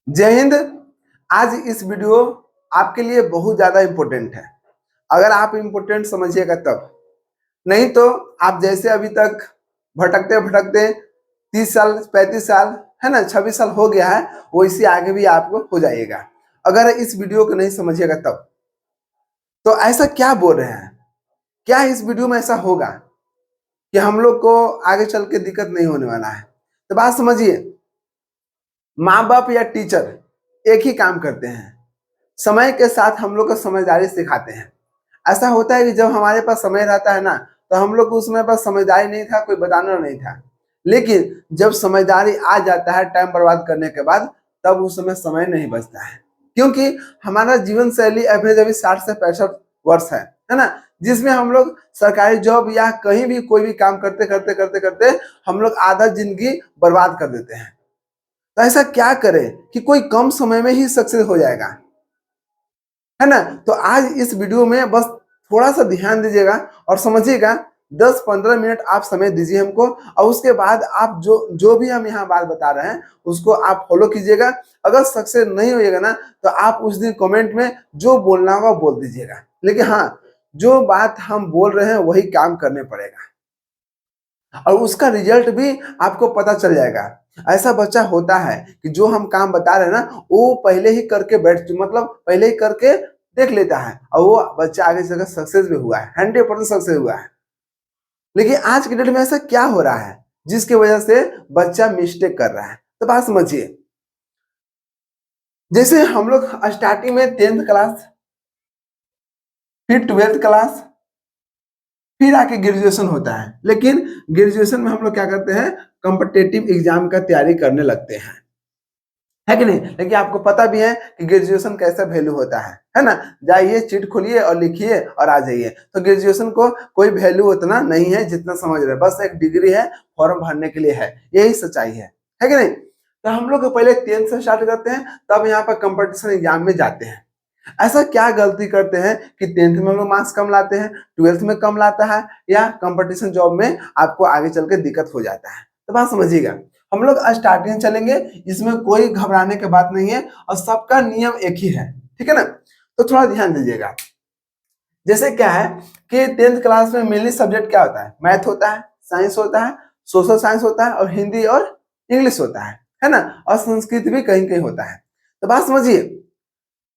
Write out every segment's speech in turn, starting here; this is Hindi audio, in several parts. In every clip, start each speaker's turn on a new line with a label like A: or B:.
A: जय हिंद। आज इस वीडियो आपके लिए बहुत ज़्यादा इम्पोर्टेंट है। अगर आप इम्पोर्टेंट समझिएगा तब, नहीं तो आप जैसे अभी तक भटकते भटकते 30 साल 35 साल है ना 26 साल हो गया है, वैसे आगे भी आपको हो जाइएगा अगर इस वीडियो को नहीं समझिएगा तब। तो ऐसा क्या बोल रहे हैं, क्या इस वीडियो में ऐसा होगा कि हम लोग को आगे चल के दिक्कत नहीं होने वाला है? तो बात समझिए, माँ बाप या टीचर एक ही काम करते हैं, समय के साथ हम लोग को समझदारी सिखाते हैं। ऐसा होता है कि जब हमारे पास समय रहता है ना, तो हम लोग को उस समय पास समझदारी नहीं था, कोई बताना नहीं था। लेकिन जब समझदारी आ जाता है टाइम बर्बाद करने के बाद, तब उस समय नहीं बचता है। क्योंकि हमारा जीवन शैली एवरेज अभी 60 से 65 वर्ष है ना, जिसमें हम लोग सरकारी जॉब या कहीं भी कोई भी काम करते करते करते करते हम लोग आधा जिंदगी बर्बाद कर देते हैं। तो ऐसा क्या करें कि कोई कम समय में ही सक्सेस हो जाएगा, है ना? तो आज इस वीडियो में बस थोड़ा सा ध्यान दीजिएगा और समझिएगा। 10-15 मिनट आप समय दीजिए हमको, और उसके बाद आप जो जो भी हम यहाँ बात बता रहे हैं उसको आप फॉलो कीजिएगा। अगर सक्सेस नहीं होइएगा ना, तो आप उस दिन कमेंट में जो बोलना होगा बोल दीजिएगा, लेकिन हाँ, जो बात हम बोल रहे हैं वही काम करने पड़ेगा और उसका रिजल्ट भी आपको पता चल जाएगा। ऐसा बच्चा होता है कि जो हम काम बता रहे हैं ना, वो पहले ही करके मतलब पहले ही करके देख लेता है, और वो बच्चा आगे चलकर सक्सेस भी हुआ है, 100% सक्सेस हुआ है। लेकिन आज के डेट में ऐसा क्या हो रहा है जिसकी वजह से बच्चा मिस्टेक कर रहा है? तो बात समझिए, जैसे हम लोग स्टार्टिंग में 10th क्लास, फिर 12th क्लास, फिर आके ग्रेजुएशन होता है। लेकिन ग्रेजुएशन में हम लोग क्या करते हैं, कॉम्पिटिटिव एग्जाम का तैयारी करने लगते हैं, है कि नहीं? लेकिन आपको पता भी है कि ग्रेजुएशन कैसा वैल्यू होता है ना? जाइए, चिट खोलिए और लिखिए और आ जाइए। तो ग्रेजुएशन को कोई वैल्यू उतना नहीं है जितना समझ रहे हैं, बस एक डिग्री है, फॉर्म भरने के लिए है, यही सच्चाई है कि नहीं? तो हम लोग पहले 10th से स्टार्ट करते हैं, तब यहाँ पर कंपटीशन एग्जाम में जाते हैं। ऐसा क्या गलती करते हैं कि 10th में हम लोग मार्क्स कम लाते हैं, 12th में कम लाता है, या कंपटीशन जॉब में आपको आगे चल के दिक्कत हो जाता है? तो बात समझिएगा, हम लोग स्टार्टिंग चलेंगे, इसमें कोई घबराने की बात नहीं है और सबका नियम एक ही है, ठीक है ना? तो थोड़ा ध्यान दीजिएगा। जैसे क्या है कि 10th क्लास में मेनली सब्जेक्ट क्या होता है? मैथ होता है, साइंस होता है, सोशल साइंस होता है, और हिंदी और इंग्लिश होता है ना? और संस्कृत भी कहीं कहीं होता है। तो बात समझिए,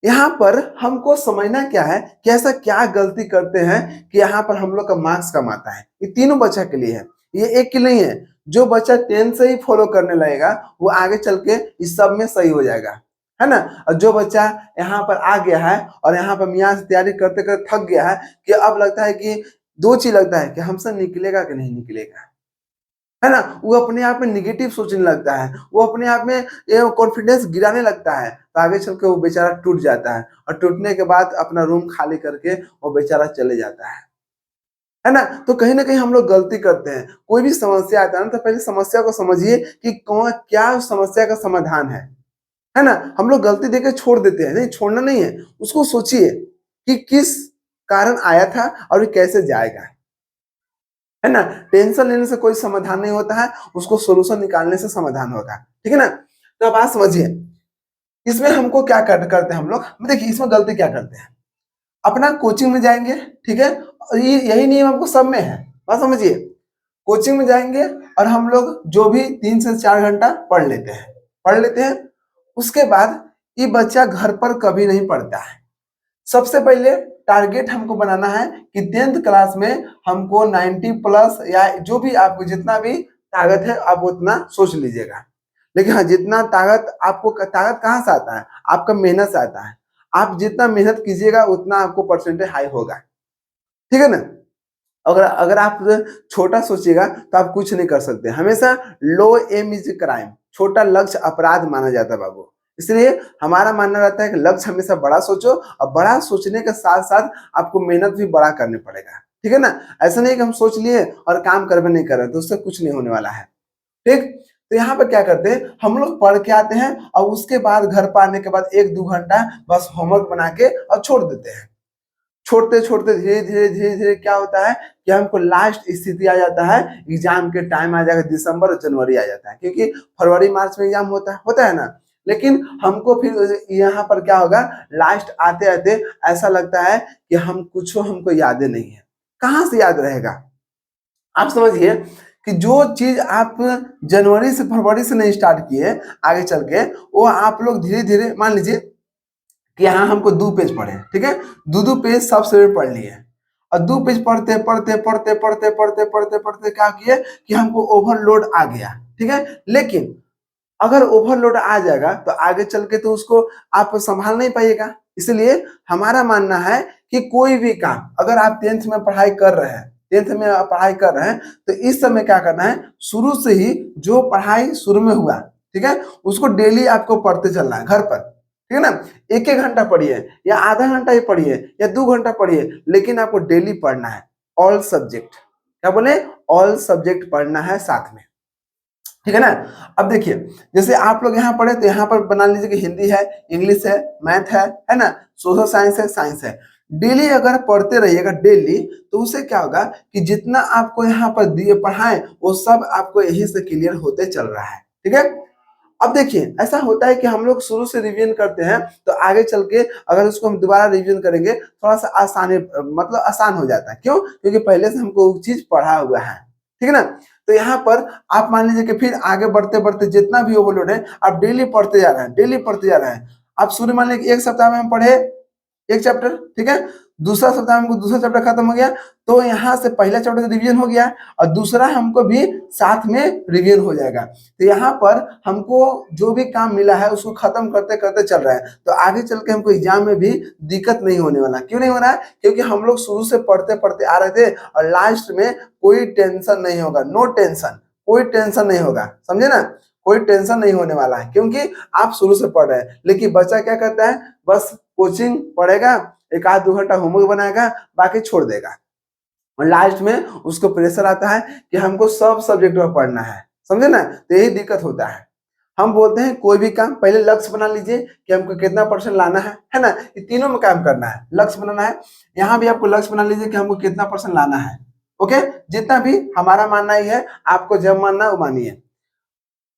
A: यहाँ पर हमको समझना क्या है कि ऐसा क्या गलती करते हैं कि यहाँ पर हम लोग का मार्क्स कम आता है। ये तीनों बच्चा के लिए है, ये एक के नहीं है। जो बच्चा 10th से ही फॉलो करने लगेगा वो आगे चल के इस सब में सही हो जाएगा, है ना? और जो बच्चा यहाँ पर आ गया है और यहाँ पर मियाँ से तैयारी करते करते थक गया है, कि अब लगता है कि दो चीज लगता है कि हमसे निकलेगा कि नहीं निकलेगा, है ना? वो अपने आप में निगेटिव सोचने लगता है, वो अपने आप में कॉन्फिडेंस गिराने लगता है, तो आगे चल के वो बेचारा टूट जाता है, और टूटने के बाद अपना रूम खाली करके वो बेचारा चले जाता है ना? तो कहीं ना कहीं हम लोग गलती करते हैं। कोई भी समस्या आता है ना, तो पहले समस्या को समझिए कि कौन क्या उस समस्या का समाधान है ना? हम लोग गलती देके छोड़ देते हैं, नहीं छोड़ना नहीं है, उसको सोचिए कि किस कारण आया था और ये कैसे जाएगा, है ना? टेंशन लेने से कोई समाधान नहीं होता है, उसको सॉल्यूशन निकालने से समाधान होगा, ठीक है ना? तो अब बात समझिए, इसमें हमको क्या करते हैं हम लोग, देखिए इसमें गलती क्या करते हैं, अपना कोचिंग में जाएंगे, ठीक है? और ये यही नियम हमको सब में है, बात समझिए। कोचिंग में जाएंगे और हम लोग जो भी 3 से 4 घंटा पढ़ लेते हैं। उसके बाद ये बच्चा घर पर कभी नहीं पढ़ता है। सबसे पहले टारगेट हमको बनाना है कि 10th क्लास में हमको 90 प्लस, या जो भी आपको जितना भी ताकत है आप उतना सोच लीजिएगा। लेकिन हाँ, जितना ताकत आपको, ताकत कहाँ से आता है? आपका मेहनत से आता है। आप जितना मेहनत कीजिएगा उतना आपको परसेंटेज हाई होगा, ठीक है ना? अगर अगर आप छोटा सोचिएगा तो आप कुछ नहीं कर सकते। हमेशा लो एम इज क्राइम, छोटा लक्ष्य अपराध माना जाता है बाबू। इसलिए हमारा मानना रहता है कि लक्ष्य हमेशा बड़ा सोचो, और बड़ा सोचने के साथ साथ आपको मेहनत भी बड़ा करने पड़ेगा, ठीक है ना? ऐसा नहीं कि हम सोच लिए और काम कर भी नहीं कर रहे, तो उससे कुछ नहीं होने वाला है, ठीक? तो यहाँ पर क्या करते हैं, हम लोग पढ़ के आते हैं और उसके बाद घर पर आने के बाद 1-2 घंटा बस होमवर्क बना के और छोड़ देते हैं। छोड़ते छोड़ते धीरे धीरे धीरे धीरे क्या होता है कि हमको लास्ट स्थिति आ जाता है, एग्जाम के टाइम आ जाएगा, दिसंबर और जनवरी आ जाता है, क्योंकि फरवरी मार्च में एग्जाम होता है ना? लेकिन हमको फिर यहाँ पर क्या होगा, लास्ट आते आते ऐसा लगता है कि हमको यादें नहीं है। कहाँ से याद रहेगा? आप समझिए कि जो चीज आप जनवरी से फरवरी से नहीं स्टार्ट किए, आगे चल के वो आप लोग धीरे धीरे, मान लीजिए कि यहाँ हमको 2 पेज पढ़े, ठीक है, 2 पेज सबसे पढ़ लिए, और 2 पेज पढ़ते पढ़ते पढ़ते पढ़ते पढ़ते पढ़ते पढ़ते क्या किए कि हमको ओवरलोड आ गया, ठीक है। लेकिन अगर ओवरलोड आ जाएगा तो आगे चल के तो उसको आप संभाल नहीं पाइएगा। इसलिए हमारा मानना है कि कोई भी काम अगर आप 10th में पढ़ाई कर रहे हैं, 10th में आप पढ़ाई कर रहे हैं, तो इस समय क्या करना है, शुरू से ही जो पढ़ाई शुरू में हुआ, ठीक है, उसको डेली आपको पढ़ते चलना है घर पर, ठीक है ना। 1-1 घंटा पढ़िए या आधा घंटा ही पढ़िए या 2 घंटा पढ़िए, लेकिन आपको डेली पढ़ना है। ऑल सब्जेक्ट, क्या बोले, ऑल सब्जेक्ट पढ़ना है साथ में, ठीक है ना। अब देखिए, जैसे आप लोग यहाँ पढ़े तो यहाँ पर बना लीजिए कि हिंदी है, इंग्लिश है, मैथ है ना, सोशल साइंस है, साइंस है। डेली अगर पढ़ते रहिएगा डेली, तो उससे क्या होगा कि जितना आपको यहाँ पर दिए पढ़ाएं वो सब आपको यही से क्लियर होते चल रहा है, ठीक है। अब देखिए, ऐसा होता है कि हम लोग शुरू से रिवीजन करते हैं तो आगे चल के अगर उसको हम दोबारा रिवीजन करेंगे थोड़ा सा मतलब आसान हो जाता है। क्यों? क्योंकि पहले से हमको वो चीज पढ़ा हुआ है, ठीक है ना। तो यहाँ पर आप मान लीजिए कि फिर आगे बढ़ते बढ़ते जितना भी ओवरलोड है आप डेली पढ़ते जा रहे हैं, डेली पढ़ते जा रहे हैं। आप शुरू मान लीजिए एक सप्ताह में हम पढ़े एक चैप्टर, ठीक है, दूसरा सप्ताह हमको दूसरा चैप्टर खत्म हो गया, तो यहाँ से पहला चैप्टर रिवीजन हो गया और दूसरा हमको भी साथ में रिवीजन हो जाएगा। तो यहाँ पर हमको जो भी काम मिला है उसको खत्म करते करते चल रहा है, तो आगे चल के हमको एग्जाम में भी दिक्कत नहीं होने वाला। क्यों नहीं हो रहा है? क्योंकि हम लोग शुरू से पढ़ते पढ़ते आ रहे थे और लास्ट में कोई टेंशन नहीं होगा, नो टेंशन, कोई टेंशन नहीं होगा, समझे ना, कोई टेंशन नहीं होने वाला है क्योंकि आप शुरू से पढ़ रहे हैं। लेकिन बच्चा क्या करता है, बस कोचिंग पढ़ेगा, 1-2 घंटा होमवर्क बनाएगा, बाकी छोड़ देगा, और लास्ट में उसको प्रेशर आता है कि हमको सब सब्जेक्ट में पढ़ना है, समझे ना। तो यही दिक्कत होता है। हम बोलते हैं कोई भी काम पहले लक्ष्य बना लीजिए कि हमको कितना परसेंट लाना है ना, ये तीनों में काम करना है, लक्ष्य बनाना है। यहाँ भी आपको लक्ष्य बना लीजिए कि हमको कितना परसेंट लाना है, ओके। जितना भी हमारा मानना ही है, आपको जब मानना है वो मानिए।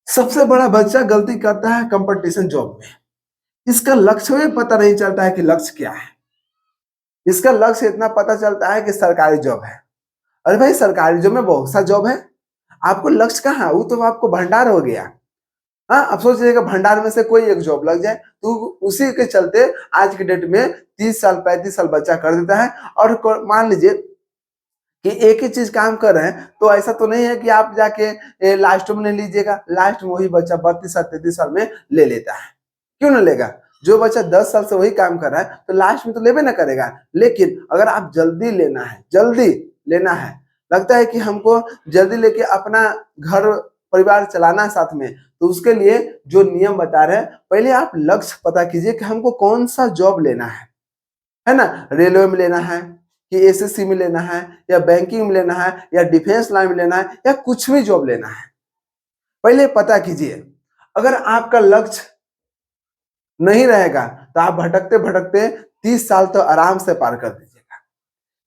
A: सबसे बड़ा बच्चा गलती करता है कंपटीशन जॉब में, इसका लक्ष्य में पता नहीं चलता है कि लक्ष्य क्या है। इसका लक्ष्य इतना पता चलता है कि सरकारी जॉब है। अरे भाई, सरकारी जॉब में बहुत सा जॉब है, आपको लक्ष्य कहाँ, वो तो आपको भंडार हो गया। हाँ, अब सोच लीजिएगा भंडार में से कोई एक जॉब लग जाए तो उसी के चलते आज की डेट में 30 साल 35 साल बच्चा कर देता है। और मान लीजिए कि एक ही चीज काम कर रहे हैं, तो ऐसा तो नहीं है कि आप जाके लास्ट में नहीं लीजिएगा, लास्ट में वही बच्चा 32 साल 33 साल में ले लेता है। क्यों ना लेगा? जो बच्चा 10 साल से वही काम कर रहा है तो लास्ट में तो लेबे ना करेगा। लेकिन अगर आप जल्दी लेना है, जल्दी लेना है, लगता है कि हमको जल्दी लेके अपना घर परिवार चलाना है साथ में, तो उसके लिए जो नियम बता रहे हैं, पहले आप लक्ष्य पता कीजिए कि हमको कौन सा जॉब लेना है ना। रेलवे में लेना है कि एसएससी में लेना है या बैंकिंग में लेना है या डिफेंस लाइन में लेना है या कुछ भी जॉब लेना है, पहले पता कीजिए। अगर आपका लक्ष्य नहीं रहेगा तो आप भटकते भटकते 30 साल तो आराम से पार कर दीजिएगा।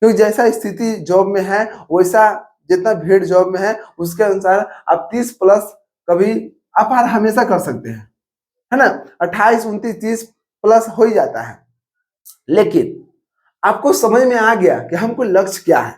A: क्योंकि जैसा स्थिति जॉब में है वैसा, जितना भीड़ जॉब में है उसके अनुसार आप 30 प्लस कभी आप हमेशा कर सकते हैं, है ना। 28 29 30 प्लस हो ही जाता है। लेकिन आपको समझ में आ गया कि हमको लक्ष्य क्या है,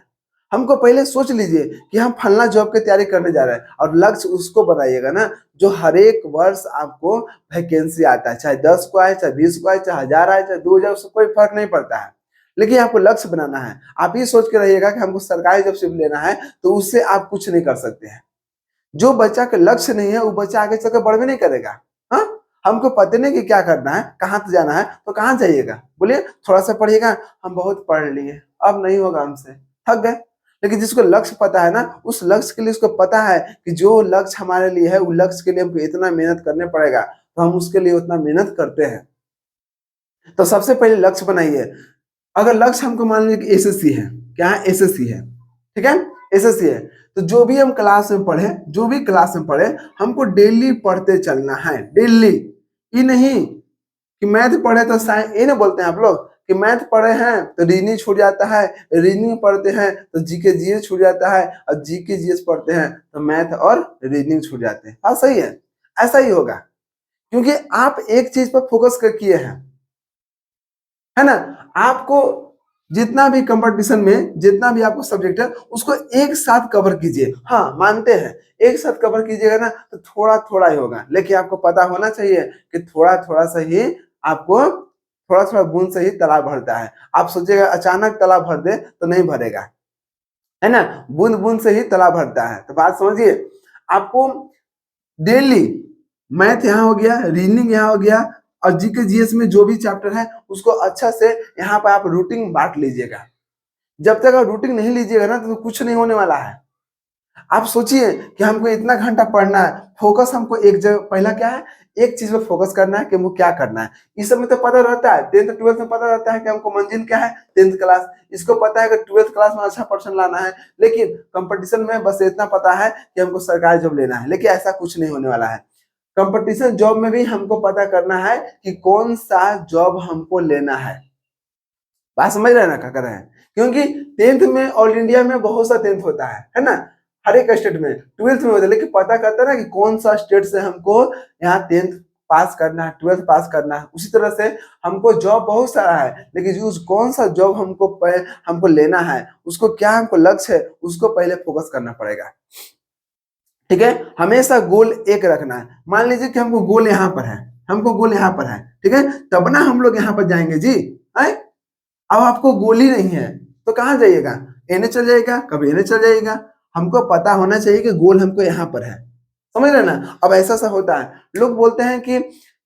A: हमको पहले सोच लीजिए कि हम फलना जॉब की तैयारी करने जा रहे हैं, और लक्ष्य उसको बनाइएगा ना जो हर एक वर्ष आपको वैकेंसी आता है, चाहे 10 को आए, चाहे 20 को आए, चाहे 1000 आए, चाहे 2000, उससे कोई फर्क नहीं पड़ता है। लेकिन आपको लक्ष्य बनाना है। आप ये सोच के रहिएगा कि हमको सरकारी जॉब सिर्फ लेना है, तो उससे आप कुछ नहीं कर सकते हैं। जो बच्चा का लक्ष्य नहीं है वो बच्चा आगे चलकर बढ़ भी नहीं करेगा। हाँ, हमको पता नहीं कि क्या करना है, कहाँ से जाना है, तो कहाँ जाइएगा? बोलिए, थोड़ा सा पढ़िएगा, हम बहुत पढ़ लिए, अब नहीं होगा हमसे, थक गए। लेकिन जिसको लक्ष्य पता है ना, उस लक्ष्य के लिए उसको पता है कि जो लक्ष्य हमारे लिए है, वो लक्ष्य के लिए हमको इतना मेहनत करने पड़ेगा, तो हम उसके लिए उतना मेहनत करते हैं। तो सबसे पहले लक्ष्य बनाइए। अगर लक्ष्य हमको मान लीजिए कि एसएससी है, क्या है, एसएससी है, ठीक है, एसएससी है, तो जो भी हम क्लास में पढ़े, जो भी क्लास में पढ़े, हमको डेली पढ़ते चलना है, डेली। ये नहीं कि मैथ पढ़े तो साइंस, ये ना बोलते हैं आप लोग कि मैथ पढ़े हैं तो रीजनिंग छूट जाता है, रीजनिंग पढ़ते हैं तो जीके जीएस छूट जाता है, और जीके जीएस पढ़ते हैं तो मैथ और रीजनिंग छूट जाते हैं। हाँ, सही है, ऐसा ही होगा। क्योंकि आप एक चीज पर फोकस कर किए हैं, है ना। आपको जितना भी कंपटीशन में जितना भी आपको सब्जेक्ट है उसको एक साथ कवर कीजिए। हाँ मानते हैं, एक साथ कवर कीजिएगा ना तो थोड़ा थोड़ा ही होगा, लेकिन आपको पता होना चाहिए कि थोड़ा थोड़ा सा ही आपको, थोड़ा थोड़ा बूंद से ही तालाब भरता है। आप सोचिएगा अचानक तालाब भर दे तो नहीं भरेगा, है ना। बूंद बूंद से ही तालाब भरता है। तो बात समझिए, आपको डेली मैथ यहाँ हो गया, रीजनिंग यहाँ हो गया, और जीके जीएस में जो भी चैप्टर है उसको अच्छा से यहाँ पर आप रूटीन बांट लीजिएगा। जब तक आप रूटीन नहीं लीजिएगा ना तो कुछ नहीं होने वाला है। आप सोचिए कि हमको इतना घंटा पढ़ना है, फोकस हमको एक जगह, पहला क्या है, एक चीज पर फोकस करना है कि हमको क्या करना है। इस समय तो पता रहता है, 10th 12th में पता रहता है कि हमको मंजिल क्या है, 10th क्लास। इसको पता है कि 12th क्लास में अच्छा परसेंट लाना है, लेकिन कंपटीशन में बस इतना पता है कि हमको सरकारी जॉब लेना है। लेकिन ऐसा कुछ नहीं होने वाला है। कंपटीशन जॉब में भी हमको पता करना है कि कौन सा जॉब हमको लेना है। बात समझ रहे हैं ना क्या कर रहे हैं, क्योंकि 10th में ऑल इंडिया में बहुत सा 10th होता है ना, हर एक स्टेट में 12th में होता है, लेकिन पता करता है ना कि कौन सा स्टेट से हमको यहाँ 10th पास करना है, 12th पास करना है। उसी तरह से हमको जॉब बहुत सारा है, लेकिन जो कौन सा जॉब हमको लेना है, उसको क्या हमको लक्ष्य है, उसको पहले फोकस करना पड़ेगा। ठीक है, हमेशा गोल एक रखना है। मान लीजिए कि हमको गोल यहाँ पर है, हमको गोल यहाँ पर है, ठीक है, तब ना हम लोग यहाँ पर जाएंगे जी। है, अब आपको गोल ही नहीं है तो कहाँ जाइएगा, एने चल जाएगा, कभी एने चल जाइएगा। हमको पता होना चाहिए कि गोल हमको यहाँ पर है, समझ रहे ना। अब ऐसा सा होता है, लोग बोलते हैं कि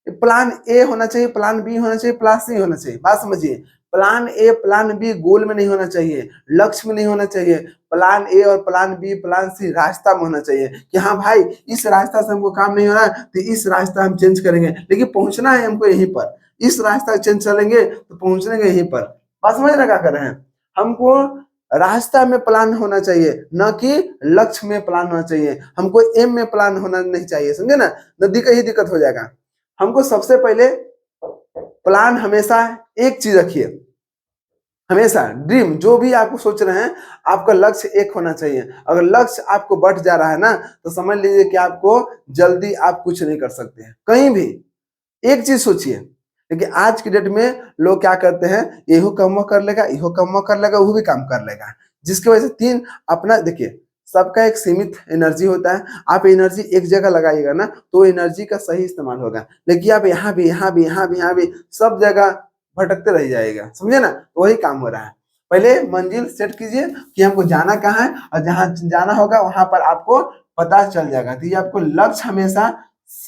A: प्लान ए होना चाहिए, प्लान बी होना चाहिए, प्लान सी होना चाहिए। बात समझिए, प्लान ए प्लान बी गोल में नहीं होना चाहिए, लक्ष्य में नहीं होना चाहिए। प्लान ए और प्लान बी प्लान सी रास्ता में होना चाहिए कि हाँ भाई इस रास्ता से हमको काम नहीं हो रहा है तो इस रास्ता हम चेंज करेंगे, लेकिन पहुंचना है हमको यहीं पर। इस रास्ता चेंज चलेंगे तो पहुंचने यहीं पर। बात समझ रहे क्या कर रहे हैं, हमको रास्ता में प्लान होना चाहिए, न कि लक्ष्य में प्लान होना चाहिए। हमको एम में प्लान होना नहीं चाहिए, समझे ना, नदी का ही दिक्कत हो जाएगा। हमको सबसे पहले प्लान हमेशा एक चीज रखिए, हमेशा ड्रीम जो भी आपको सोच रहे हैं आपका लक्ष्य एक होना चाहिए। अगर लक्ष्य आपको बढ़ जा रहा है ना तो समझ लीजिए कि आपको जल्दी आप कुछ नहीं कर सकते हैं कहीं भी। एक चीज सोचिए, लेकिन आज की डेट में लोग क्या करते हैं, येहू काम वो कर लेगा, इहो काम वो कर लेगा, वो भी काम कर लेगा, जिसकी वजह से तीन अपना देखिए, सबका एक सीमित एनर्जी होता है। आप एनर्जी एक जगह लगाइएगा ना तो एनर्जी का सही इस्तेमाल होगा, लेकिन आप यहाँ भी यहाँ भी यहाँ भी यहाँ भी सब जगह भटकते रह जाएगा, समझे ना। तो वही काम हो रहा है। पहले मंजिल सेट कीजिए कि हमको जाना कहाँ है, और जहाँ जाना होगा वहां पर आपको पता चल जाएगा। तो ये आपको लक्ष्य हमेशा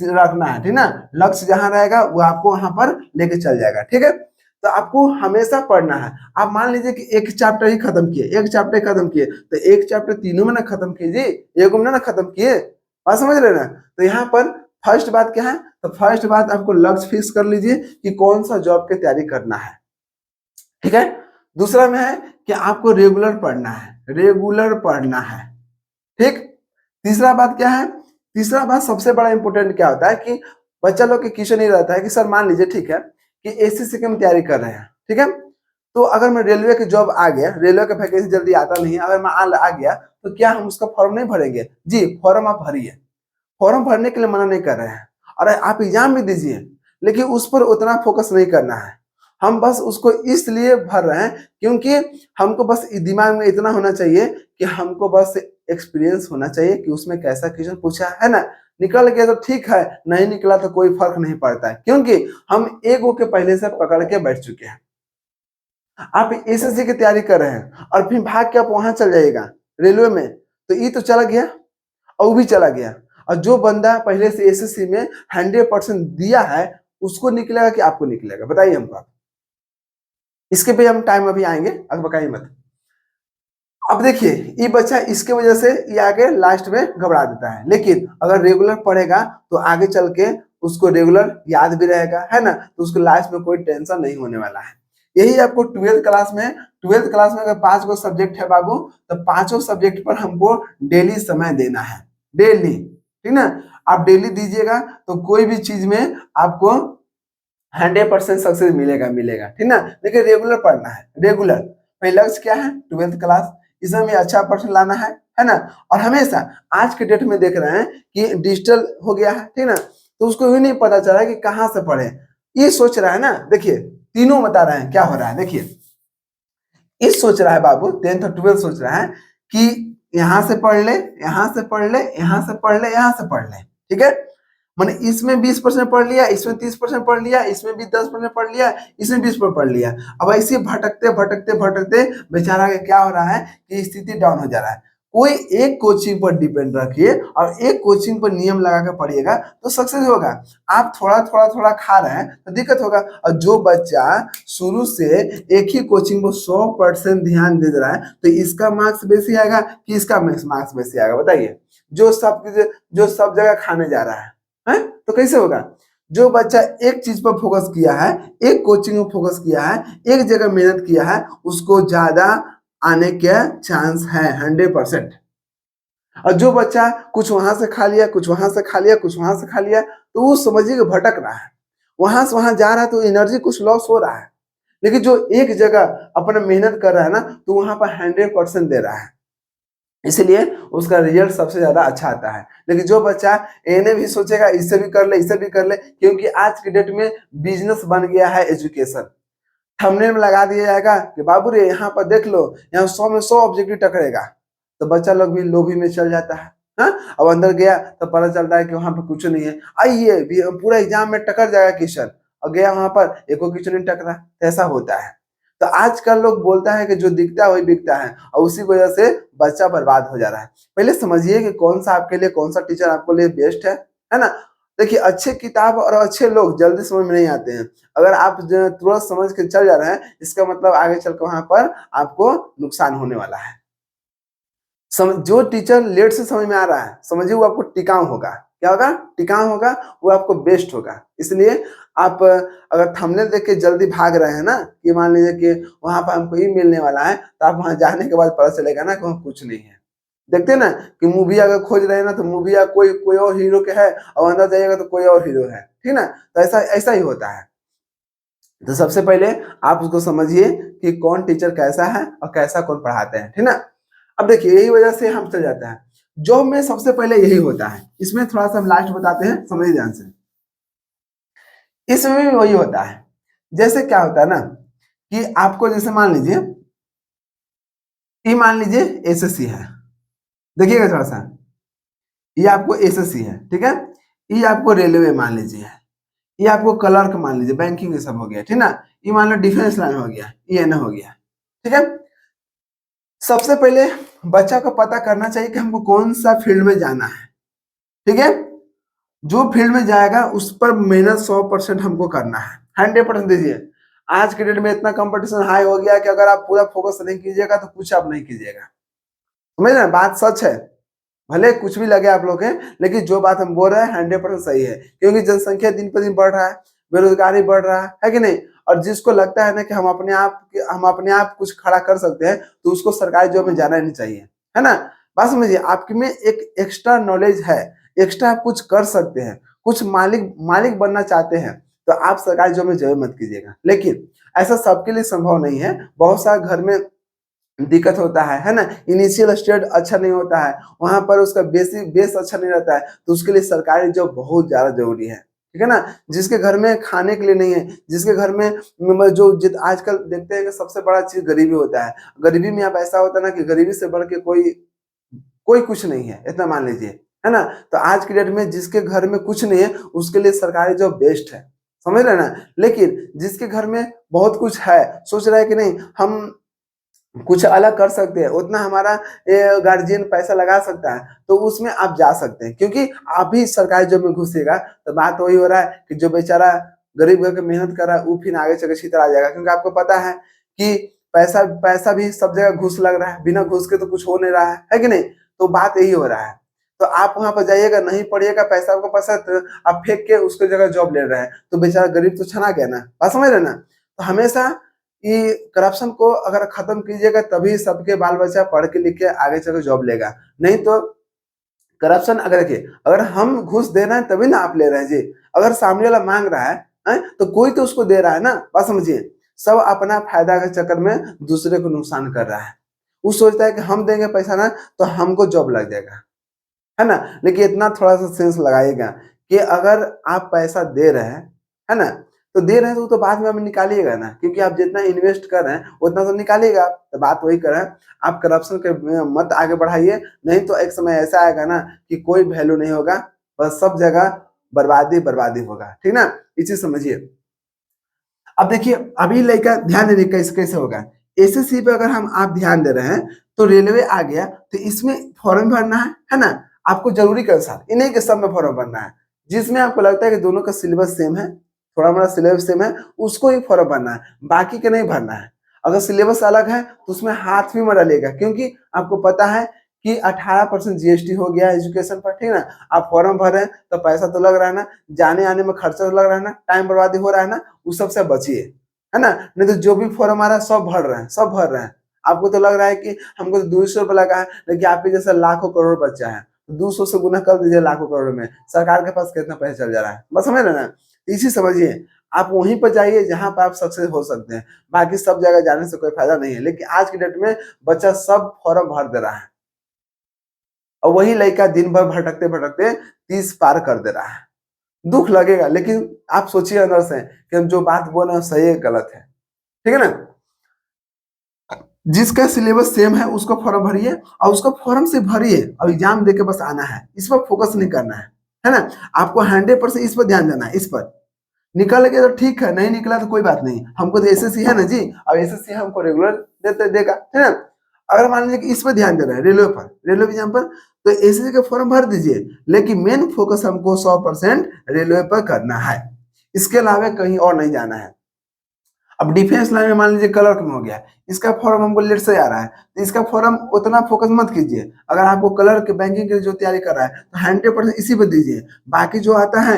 A: रखना है, ठीक ना। लक्ष्य जहां रहेगा वो आपको वहां पर लेके चल जाएगा, ठीक है। तो आपको हमेशा पढ़ना है। आप मान लीजिए कि एक चैप्टर ही खत्म किए, एक चैप्टर खत्म किए, तो एक चैप्टर तीनों में ना खत्म कीजिए, एक में ना खत्म किए। बात समझ रहे ना। तो यहाँ पर फर्स्ट बात क्या है, तो फर्स्ट बात आपको लक्ष्य फिक्स कर लीजिए कि कौन सा जॉब की तैयारी करना है, ठीक है। दूसरा में है कि आपको रेगुलर पढ़ना है, रेगुलर पढ़ना है, ठीक। तीसरा बात क्या है, तीसरा बात सबसे बड़ा इंपॉर्टेंट क्या होता है कि बच्चा लोग के क्वेश्चन नहीं रहता है कि सर मान लीजिए ठीक है कि एसएससी की हम तैयारी कर रहे हैं, ठीक है, तो अगर मैं रेलवे की जॉब आ गया, रेलवे का वैकेंसी जल्दी आता नहीं है, अगर मैं आ गया तो क्या हम उसका फॉर्म नहीं भरेंगे जी। फॉर्म आप भरिए, फॉर्म भरने के लिए मना नहीं कर रहे हैं, और आप एग्जाम भी दीजिए, लेकिन उस पर उतना फोकस नहीं करना है। हम बस उसको इसलिए भर रहे हैं क्योंकि हमको बस दिमाग में इतना होना चाहिए कि हमको बस एक्सपीरियंस होना चाहिए कि उसमें कैसा क्वेश्चन पूछा है ना। निकल गया तो ठीक है, नहीं निकला तो कोई फर्क नहीं पड़ता है, क्योंकि हम एक गो के पहले से पकड़ के बैठ चुके हैं। आप एसएससी की तैयारी कर रहे हैं और फिर भाग के आप वहां चल जाइएगा रेलवे में, तो ये तो चला गया और वो भी चला गया। और जो बंदा पहले से एसएससी में 100% दिया है उसको निकलेगा कि आपको निकलेगा, बताइए हमको आप। इसके पे हम टाइम अभी आएंगे, अब बताइए मत। अब देखिए ये बच्चा इसके वजह से ये आगे लास्ट में घबरा देता है, लेकिन अगर रेगुलर पढ़ेगा तो आगे चल के उसको रेगुलर याद भी रहेगा, है ना, तो उसको लास्ट में कोई टेंशन नहीं होने वाला है। यही आपको 12th क्लास में अगर 5 गो सब्जेक्ट है बाबू, तो पांचों सब्जेक्ट पर हमको डेली समय देना है, डेली, ठीक ना। आप डेली दीजिएगा तो कोई भी चीज में आपको 100% सक्सेस मिलेगा मिलेगा, ठीक ना। लेकिन रेगुलर पढ़ना है, रेगुलर। भाई लक्ष्य क्या है, 12th क्लास, इसमें भी अच्छा परसेंट लाना है ना। और हमेशा आज के डेट में देख रहे हैं कि डिजिटल हो गया है, ठीक ना, तो उसको ये नहीं पता चला कि कहाँ से पढ़े। ये सोच रहा है ना, देखिए तीनों बता रहे हैं क्या हो रहा है। देखिए इस सोच रहा है बाबू, 10th और 12th सोच रहा है कि यहाँ से पढ़ ले, यहाँ से पढ़ ले, यहाँ से पढ़ ले, यहाँ से पढ़ ले, ठीक है। मैंने इसमें 20% पढ़ लिया, इसमें 30% पढ़ लिया, इसमें भी 10% पढ़ लिया, इसमें 20% पढ़ लिया। अब ऐसे भटकते भटकते भटकते बेचारा का क्या हो रहा है कि स्थिति डाउन हो जा रहा है। कोई एक कोचिंग पर डिपेंड रखिए और एक कोचिंग पर नियम लगा कर पढ़िएगा तो सक्सेस होगा। आप थोड़ा थोड़ा थोड़ा खा रहे हैं तो दिक्कत होगा। और जो बच्चा शुरू से एक ही कोचिंग को 100% ध्यान दे रहा है तो इसका मार्क्स बेसी आएगा कि इसका मार्क्स बेसी आएगा, बताइए। जो सब जगह खाने जा रहा है तो कैसे होगा। जो बच्चा एक चीज पर फोकस किया है, एक कोचिंग में फोकस किया है, एक जगह मेहनत किया है, उसको ज्यादा आने के चांस है 100%। और जो बच्चा कुछ वहां से खा लिया, कुछ वहां से खा लिया, कुछ वहां से खा लिया, तो वो समझिए कि भटक रहा है, वहां से वहां जा रहा है तो एनर्जी कुछ लॉस हो रहा है। लेकिन जो एक जगह अपना मेहनत कर रहा है ना तो वहां पर 100% दे रहा है, इसलिए उसका रिजल्ट सबसे ज्यादा अच्छा आता है। लेकिन जो बच्चा एने भी सोचेगा इससे भी कर ले, इससे भी कर ले, क्योंकि आज की डेट में बिजनेस बन गया है एजुकेशन। थंबनेल में लगा दिया जाएगा कि बाबू रे यहाँ पर देख लो, यहाँ 100 में 100 ऑब्जेक्टिव टकरेगा, तो बच्चा लोग भी लोभी में चल जाता है। हाँ, अब अंदर गया तो पता चलता है कि वहां पर कुछ नहीं है। आइए पूरा एग्जाम में टकर जाएगा क्वेश्चन, और गया वहां पर एको क्वेश्चन नहीं टकरा, तो ऐसा होता है। तो आजकल लोग बोलता है कि जो दिखता है वही बिकता है, और उसी वजह से बच्चा बर्बाद हो जा रहा है। पहले समझिए कि कौन सा आपके लिए, कौन सा टीचर आपके लिए बेस्ट है ना। देखिए अच्छे किताब और अच्छे लोग जल्दी समझ में नहीं आते हैं। अगर आप तुरंत समझ के चल जा रहे हैं, इसका मतलब आगे चल कर वहां पर आपको नुकसान होने वाला है। जो टीचर लेट से समझ में आ रहा है, समझिए वो आपको टिकाऊ होगा। क्या होगा? टिकाऊ होगा, वो आपको बेस्ट होगा। इसलिए आप अगर थंबनेल देख के जल्दी भाग रहे हैं ना, कि मान लीजिए कि वहां पर हमको ये मिलने वाला है, तो आप वहां जाने के बाद पता चलेगा ना कि वहां कुछ नहीं है। देखते हैं ना कि मूवी अगर खोज रहे हैं ना, तो मूवी या कोई कोई और हीरो के है, और अंदर जाइएगा तो कोई और हीरो है, ठीक ना। तो ऐसा ऐसा ही होता है। तो सबसे पहले आप उसको समझिए कि कौन टीचर कैसा है और कैसा कौन पढ़ाते हैं, ठीक ना। अब देखिए यही वजह से हम चल जाते हैं जॉब में, सबसे पहले यही होता है। इसमें थोड़ा सा हम लास्ट बताते हैं, समझिए ध्यान से। इसमें भी वही होता है। जैसे क्या होता है ना कि आपको, जैसे मान लीजिए एसएससी है, देखिएगा थोड़ा सा, ये आपको एसएससी है, ठीक है। ये आपको रेलवे मान लीजिए, ये आपको क्लर्क मान लीजिए, बैंकिंग ये सब हो गया, ठीक ना। ये मान लो डिफेंस लाइन हो गया, ये ना हो गया, ठीक है। सबसे पहले बच्चा को पता करना चाहिए कि हमको कौन सा फील्ड में जाना है, ठीक है। जो फील्ड में जाएगा उस पर मेहनत 100% हमको करना है, 100% दीजिए। आज के डेट में इतना कंपटीशन हाई हो गया कि अगर आप पूरा फोकस नहीं कीजिएगा तो कुछ आप नहीं कीजिएगा, समझ रहे हैं, बात सच है। भले कुछ भी लगे आप लोग के, लेकिन जो बात हम बोल रहे हैं 100% सही है। क्योंकि जनसंख्या दिन पर दिन बढ़ रहा है, बेरोजगारी बढ़ रहा है कि नहीं। और जिसको लगता है ना कि हम अपने आप कुछ खड़ा कर सकते हैं, तो उसको सरकारी जॉब में जाना ही नहीं चाहिए, है ना। बात समझिए, आपके में एक एक्स्ट्रा नॉलेज है, एक्स्ट्रा आप कुछ कर सकते हैं, कुछ मालिक मालिक बनना चाहते हैं, तो आप सरकारी जॉब में जरूर मत कीजिएगा। लेकिन ऐसा सबके लिए संभव नहीं है। बहुत सारे घर में दिक्कत होता है ना। इनिशियल स्टेज अच्छा नहीं होता है, वहां पर उसका बेस अच्छा नहीं रहता है, तो उसके लिए सरकारी जॉब बहुत ज्यादा जरूरी है, ठीक है ना। जिसके घर में खाने के लिए नहीं है, जिसके घर में आजकल देखते हैं कि सबसे बड़ा चीज गरीबी होता है। गरीबी में आप ऐसा होता है ना कि गरीबी से बढ़ के कोई कोई कुछ नहीं है, इतना मान लीजिए, है ना। तो आज की डेट में जिसके घर में कुछ नहीं है, उसके लिए सरकारी जॉब बेस्ट है, समझ रहे ना। लेकिन जिसके घर में बहुत कुछ है, सोच रहा है कि नहीं हम कुछ अलग कर सकते हैं, उतना हमारा गार्जियन पैसा लगा सकता है, तो उसमें आप जा सकते हैं। क्योंकि आप ही सरकारी जॉब में घुसिएगा तो बात वही हो रहा है कि जो बेचारा गरीब घर के मेहनत कर रहा है वो फिर आगे चल के छितर आ जाएगा। क्योंकि आपको पता है कि पैसा पैसा भी सब जगह घूस लग रहा है, बिना घूस के तो कुछ हो नहीं रहा है कि नहीं। तो बात यही हो रहा है। तो आप वहां पर जाइएगा, नहीं पढ़िएगा, पैसा आपको पसंद, तो आप फेंक के उसके जगह जॉब ले रहे हैं, तो बेचारा गरीब तो छना गया ना, बात समझ रहे ना। तो हमेशा कि करप्शन को अगर खत्म कीजिएगा तभी सबके बाल बच्चा पढ़ के लिख के आगे चल के जॉब लेगा। नहीं तो करप्शन, अगर देखिए अगर हम घूस दे रहे हैं तभी ना आप ले रहे हैं जी। अगर सामने वाला मांग रहा है तो कोई तो उसको दे रहा है ना, बात समझिए। सब अपना फायदा के चक्कर में दूसरे को नुकसान कर रहा है। वो सोचता है कि हम देंगे पैसा ना तो हमको जॉब लग जाएगा, है ना। लेकिन इतना थोड़ा सा सेंस लगाइएगा कि अगर आप पैसा दे रहे हैं, है ना, तो दे रहे हैं तो बाद में आप निकालिएगा ना, क्योंकि आप जितना इन्वेस्ट कर रहे हैं उतना तो निकालिएगा। तो बात वही कर रहे हैं, आप करप्शन के मत आगे बढ़ाइए, नहीं तो एक समय ऐसा आएगा ना कि कोई वैल्यू नहीं होगा, बस सब जगह बर्बादी बर्बादी होगा, ठीक ना, ये चीज समझिए। अब देखिए अभी लड़का ध्यान देने कैसे कैसे होगा, एसएससी पे अगर हम आप ध्यान दे रहे हैं तो रेलवे आ गया, तो इसमें फॉर्म भरना है ना, आपको जरूरी के अनुसार इन्हीं के सब में फॉर्म भरना है, जिसमें आपको लगता है कि दोनों का सिलेबस सेम है, थोड़ा मोड़ा सिलेबस सेम है, उसको ही फॉर्म भरना है, बाकी के नहीं भरना है। अगर सिलेबस अलग है तो उसमें हाथ भी मत डालिएगा, क्योंकि आपको पता है कि 18% जीएसटी हो गया एजुकेशन पर, ठीक ना, आप फॉर्म भर रहे हैं तो पैसा तो लग रहा है ना, जाने आने में खर्चा तो लग रहा है ना, टाइम बर्बादी हो रहा है ना, उस सब से बचिए, है ना, नहीं तो जो भी फॉर्म आ रहा है सब भर रहे हैं, सब भर रहे हैं। आपको तो लग रहा है कि हमको तो 200 रुपये लगा है, लेकिन आपके जैसा लाखों करोड़ बच्चा है, 200 से गुना कर दीजिए लाखों करोड़ में, सरकार के पास कितना पैसा चल जा रहा है, बस समझ रहे ना। इसी समझिए, आप वहीं पर जाइए जहां पर आप सक्सेस हो सकते हैं, बाकी सब जगह जाने से कोई फायदा नहीं है। लेकिन आज की डेट में बच्चा सब फॉर्म भर दे रहा है, और वही लड़का दिन भर भटकते भटकते 30 पार कर दे रहा है। दुख लगेगा, लेकिन आप सोचिए अंदर से कि हम जो बात बोल रहे हैं सही है गलत है, ठीक है ना। जिसका सिलेबस सेम है उसको फॉर्म भरिए, और उसको फॉर्म से भरिए और एग्जाम देके बस आना है, इस पर फोकस नहीं करना है ना। आपको 100% इस पर ध्यान देना है, इस पर निकल गया तो ठीक है, नहीं निकला तो कोई बात नहीं, हमको तो एसएससी है ना जी, और एसएससी हमको रेगुलर देते देगा, है ना। अगर मान लीजिए कि इस पर ध्यान दे रहे हैं रेलवे पर, रेलवे एग्जाम पर, तो एसएससी का फॉर्म भर दीजिए, लेकिन मेन फोकस हमको 100% रेलवे पर करना है, इसके अलावा कहीं और नहीं जाना है। अब डिफेंस लाइन में मान लीजिए क्लर्क में हो गया, इसका फॉर्म हमको लेट से आ रहा है, तो इसका फॉर्म उतना फोकस मत कीजिए। अगर आपको क्लर्क बैंकिंग की जो तैयारी कर रहा है तो 100% इसी पे दीजिए, बाकी जो आता है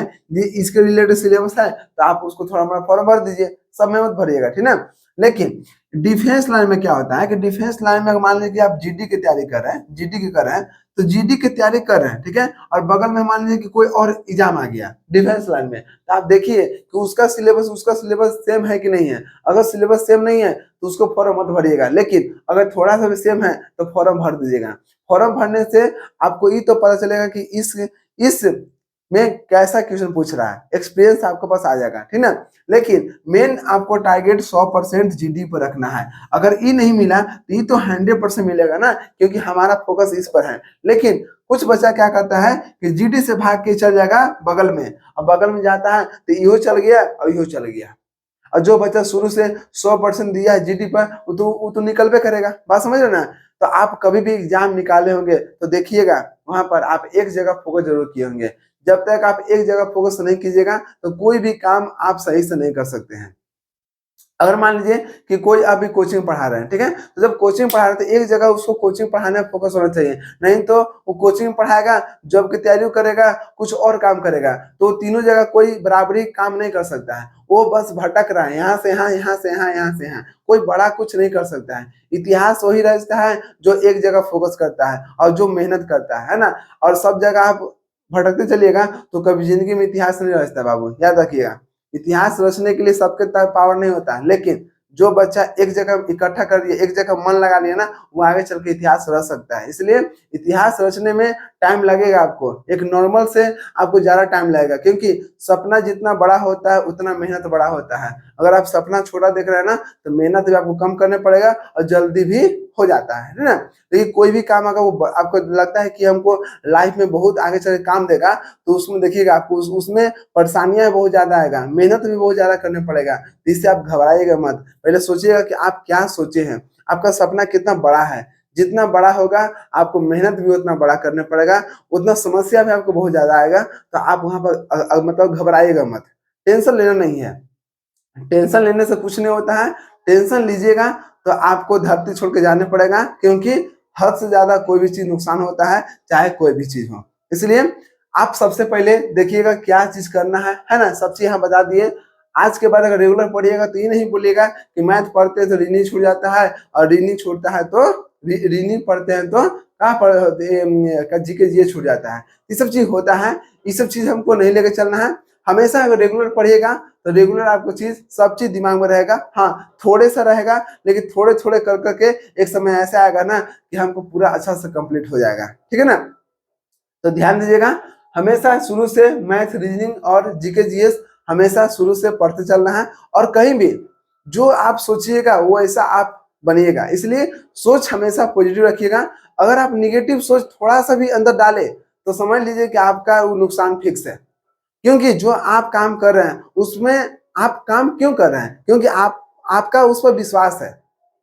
A: इसके रिलेटेड सिलेबस है तो आप उसको थोड़ा मोड़ा फॉर्म भर दीजिए, सब में मत भरिएगा, ठीक ना। लेकिन डिफेंस लाइन में क्या होता है कि डिफेंस लाइन में मान लीजिए कि आप जीडी की तैयारी कर रहे हैं, जीडी की कर रहे हैं, तो जीडी की तैयारी कर रहे हैं, ठीक है, और बगल में मान लीजिए कि कोई और एग्जाम आ गया डिफेंस लाइन में, तो आप देखिए कि उसका सिलेबस सेम है कि नहीं है। अगर सिलेबस सेम नहीं है तो उसको फॉर्म मत भरिएगा, लेकिन अगर थोड़ा सा भी सेम है तो फॉर्म भर दीजिएगा। फॉर्म भरने से आपको ये तो पता चलेगा कि इस में कैसा क्वेश्चन पूछ रहा है, एक्सपीरियंस आपके पास आ जाएगा, ठीक ना। लेकिन मेन आपको टारगेट 100% जीडी पर रखना है। अगर ये नहीं मिला तो ये तो 100% मिलेगा ना, क्योंकि हमारा फोकस इस पर है। लेकिन कुछ बच्चा क्या करता है कि जीडी से भाग के चल जाएगा बगल में, और बगल में जाता है तो इहो चल गया और इहो चल गया, और जो बच्चा शुरू से 100% दिया है जीडी पर वो तो निकलबे करेगा, बात समझ रहे ना। तो आप कभी भी एग्जाम निकाले होंगे तो देखिएगा वहां पर आप एक जगह फोकस जरूर किए होंगे। जब तक आप एक जगह फोकस नहीं कीजिएगा तो कोई भी काम आप सही से नहीं कर सकते हैं। अगर मान लीजिए कि कोई अभी कोचिंग पढ़ा रहे हैं, ठीक है, तो जब कोचिंग पढ़ा रहे हैं तो एक जगह उसको कोचिंग पढ़ाने में फोकस होना चाहिए, नहीं तो वो कोचिंग पढ़ाएगा, जॉब की तैयारी करेगा, कुछ और काम करेगा, तो तीनों जगह कोई बराबरी काम नहीं कर सकता है, वो बस भटक रहा है, यहाँ से यहाँ, यहाँ से यहाँ, यहाँ से यहाँ, कोई बड़ा कुछ नहीं कर सकता है। इतिहास वही रहता है जो एक जगह फोकस करता है और जो मेहनत करता है ना। और सब जगह आप भटकते चलिएगा तो कभी जिंदगी में इतिहास नहीं रचता बाबू, याद रखिएगा। इतिहास रचने के लिए सबके पास पावर नहीं होता है, लेकिन जो बच्चा एक जगह इकट्ठा कर लिया, एक जगह मन लगा लिया ना, वो आगे चल के इतिहास रच सकता है। इसलिए इतिहास रचने में टाइम लगेगा आपको, एक नॉर्मल से आपको ज्यादा टाइम लगेगा, क्योंकि सपना जितना बड़ा होता है उतना मेहनत बड़ा होता है। अगर आप सपना छोटा देख रहे हैं ना तो मेहनत भी आपको कम करने पड़ेगा और जल्दी भी हो जाता है ना। लेकिन कोई भी काम अगर वो आपको लगता है कि हमको लाइफ में बहुत आगे चल के काम देगा, तो उसमें देखिएगा आपको उसमें परेशानियां बहुत ज्यादा आएगा, मेहनत भी बहुत ज्यादा करने पड़ेगा। इससे आप घबराइएगा मत, पहले सोचिएगा कि आप क्या सोचे हैं, आपका सपना कितना बड़ा है। जितना बड़ा होगा आपको मेहनत भी उतना बड़ा करने पड़ेगा, उतना समस्या भी आपको बहुत ज्यादा आएगा, तो आप वहां पर मतलब घबराइएगा मत, टेंशन लेना नहीं है। टेंशन लेने से कुछ नहीं होता है, टेंशन लीजिएगा तो आपको धरती छोड़ के जाने पड़ेगा, क्योंकि हद से ज्यादा कोई भी चीज नुकसान होता है, चाहे कोई भी चीज हो। इसलिए आप सबसे पहले देखिएगा क्या चीज करना है ना, सब चीज यहाँ बता दिए। आज के बाद अगर रेगुलर पढ़िएगा तो ये नहीं बोलिएगा कि मैथ पढ़ते हैं तो रीजनिंग छूट जाता है, और रीजनिंग छूटता है तो रीजनिंग पढ़ते हैं तो कहाँ पढ़ जीके जीए छूट जाता है। ये सब चीज होता है, ये सब चीज हमको नहीं लेके चलना है। हमेशा अगर रेगुलर पढ़िएगा तो रेगुलर आपको सब चीज दिमाग में रहेगा। हाँ, थोड़े सा रहेगा, लेकिन थोड़े थोड़े कर करके एक समय ऐसा आएगा ना कि हमको पूरा अच्छा से कंप्लीट हो जाएगा, ठीक है ना। तो ध्यान दीजिएगा, हमेशा शुरू से मैथ, रीजनिंग और जीके जीएस हमेशा शुरू से पढ़ते चलना है, और कहीं भी जो आप सोचिएगा वो ऐसा आप बनिएगा। इसलिए सोच हमेशा पॉजिटिव रखिएगा। अगर आप निगेटिव सोच थोड़ा सा भी अंदर डाले तो समझ लीजिए कि आपका वो नुकसान फिक्स है। क्योंकि जो आप काम कर रहे हैं उसमें आप काम क्यों कर रहे हैं? क्योंकि आपका उस पर विश्वास है,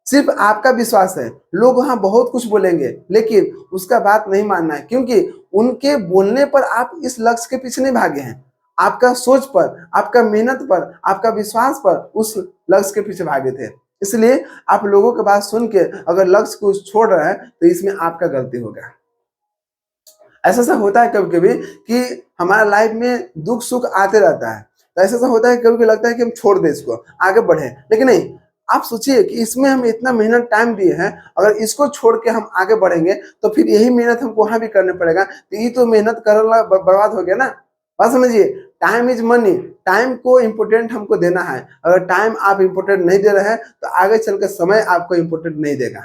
A: सिर्फ आपका विश्वास है। लोग वहां बहुत कुछ बोलेंगे लेकिन उसका बात नहीं मानना है, क्योंकि उनके बोलने पर आप इस लक्ष्य के पीछे नहीं भागे हैं। आपका सोच पर, आपका मेहनत पर, आपका विश्वास पर उस लक्ष्य के पीछे भागे थे। इसलिए आप लोगों की बात सुन के अगर लक्ष्य को छोड़ रहे हैं तो इसमें आपका गलती होगा। ऐसा ऐसा होता है कभी कभी कि हमारा लाइफ में दुख सुख आते रहता है, तो ऐसा ऐसा होता है कभी कभी लगता है कि हम छोड़ दें इसको, आगे बढ़े, लेकिन नहीं। आप सोचिए कि इसमें हम इतना मेहनत टाइम दिए हैं, अगर इसको छोड़ के हम आगे बढ़ेंगे तो फिर यही मेहनत हमको वहां भी करना पड़ेगा, तो ये तो मेहनत करना बर्बाद हो गया ना। बात समझिए, टाइम इज मनी। टाइम को इम्पोर्टेंट हमको देना है। अगर टाइम आप इम्पोर्टेंट नहीं दे रहे हैं तो आगे चलकर समय आपको इम्पोर्टेंट नहीं देगा।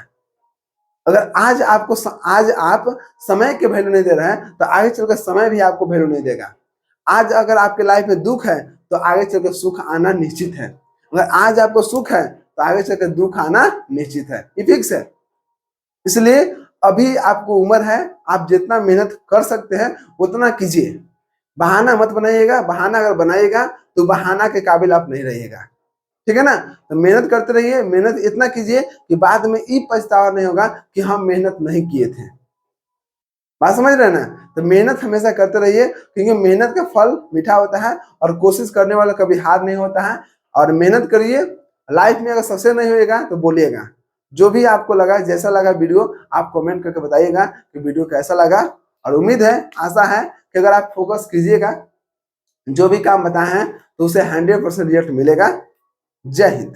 A: अगर आज आप समय के वैल्यू नहीं दे रहे हैं तो आगे चलकर समय भी आपको वैल्यू नहीं देगा। आज अगर आपके लाइफ में दुख है तो आगे चलकर सुख आना निश्चित है। अगर आज आपको सुख है तो आगे चलकर दुख आना निश्चित है, ये फिक्स है। इसलिए अभी आपको उम्र है, आप जितना मेहनत कर सकते हैं उतना कीजिए। बहाना मत बनाइएगा। बहाना अगर बनाइएगा तो बहाना के काबिल आप नहीं रहिएगा। ठीक है ना? तो मेहनत करते रहिए। मेहनत इतना कीजिए कि बाद में ये पछतावा नहीं होगा कि हम मेहनत नहीं किए थे। बात समझ रहे हैं ना? तो मेहनत हमेशा करते रहिए, क्योंकि मेहनत का फल मीठा होता है और कोशिश करने वाला कभी हार नहीं होता है। और मेहनत करिए। लाइफ में अगर सक्सेस नहीं होएगा तो बोलिएगा। जो भी आपको लगा, जैसा लगा वीडियो, आप कमेंट करके बताइएगा कि वीडियो कैसा लगा। और उम्मीद है, आशा है कि अगर आप फोकस कीजिएगा, जो भी काम बताए हैं तो उसे 100% रिजल्ट मिलेगा। जय हिंद।